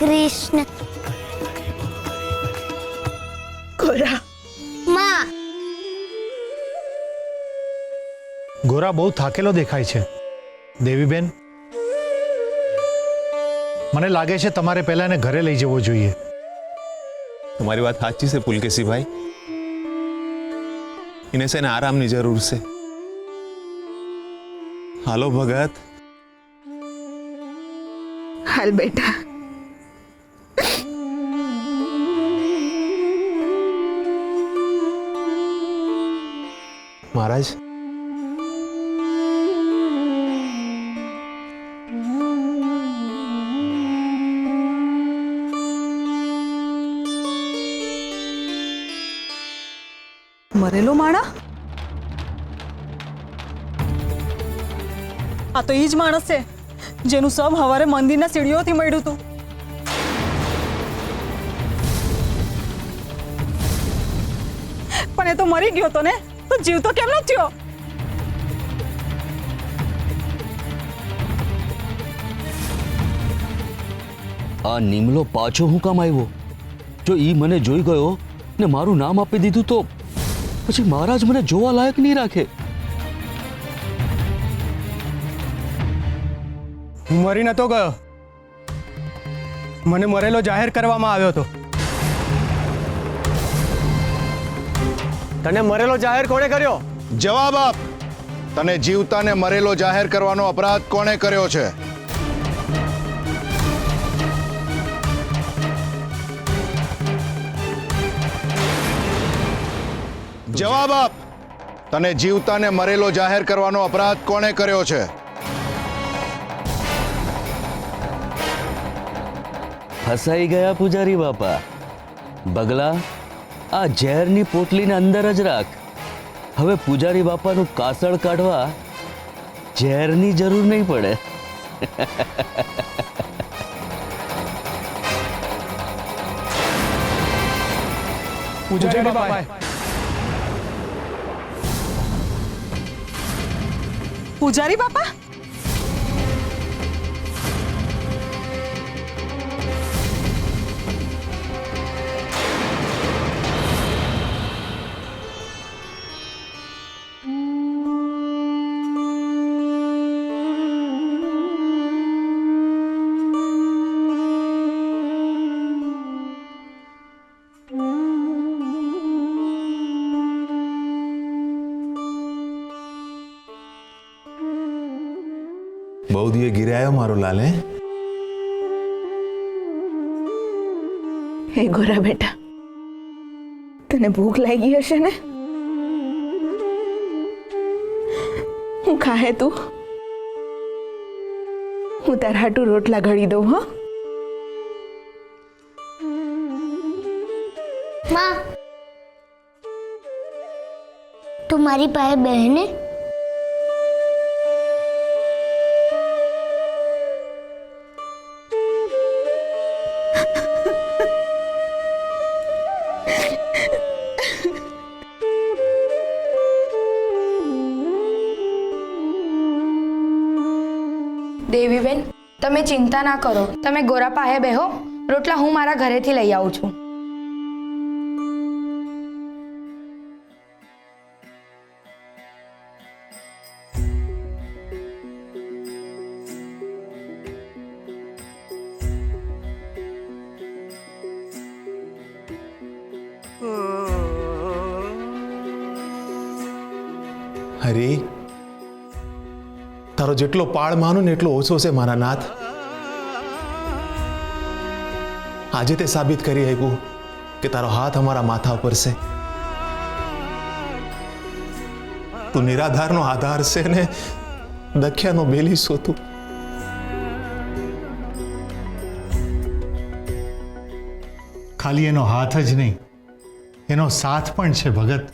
કૃષ્ણ. ગોરા માં, ગોરા બહુ થાકેલો દેખાય છે. દેવીબેન, મને લાગે છે તમારે પહેલા એને ઘરે લઈ જવો જોઈએ. તમારી વાત સાચી છે પુલકેશીભાઈ. એને છે ને આરામની જરૂર છે. હાલો ભગત. હાલ બેટા. મહારાજ, મરેલો માણા? આ તો ઈ જ માણસ છે જેનું સબ હવારે મંદિરના સીડીઓથી મળ્યું હતું. પણ એ તો મરી ગયો તો ને, તો જીવતો કેમ ન થયો? આ નિમલો પાછો હું કામ આવ્યો? જો ઈ મને જોઈ ગયો ને મારું નામ આપી દીધું તો પછી મહારાજ મને જોવા લાયક નહીં રાખે. હું મરી નતો ગયો. મને મરેલો જાહેર કરવામાં આવ્યો હતો. તને મરેલો જાહેર કોણે કર્યો? જવાબ આપ. તને જીવતાને મરેલો જાહેર કરવાનો અપરાધ કોણે કર્યો છે? જવાબ આપ. તને જીવતાને મરેલો જાહેર કરવાનો અપરાધ કોણે કર્યો છે? ફસાઈ ગયા પૂજારી બાપા. બગલા, આ ઝેરની પોટલીને અંદર જ રાખ. હવે પૂજારી બાપાનું કાસળ કાઢવા ઝેરની જરૂર નહીં પડે. પૂજારી બાપા, પૂજારી બાપા, બહુ દીએ ગિરાયો મારો લાલ. હે ગોરા બેટા, તને ભૂખ લાગી હશે ને? હું ખાહે તું? હું તારા હાટું રોટલા ઘડી દઉં. હો માં, તું મારી પાસે બહેને. દેવીબેન, તમે ચિંતા ના કરો. તમે ગોરા પાસે બેહો. રોટલા હું મારા ઘરેથી લઈ આવું છું. હરી, તારો જેટલો પાળ માનું ને એટલો ઓછો છે મારા નાથ. આજે તે સાબિત કરી આપ્યું કે તારો હાથ અમારા માથા ઉપર છે. તું નિરાધારનો આધાર છે ને દખ્યાનો બેલી છો તું. ખાલી એનો હાથ જ નહીં, એનો સાથ પણ છે ભગત.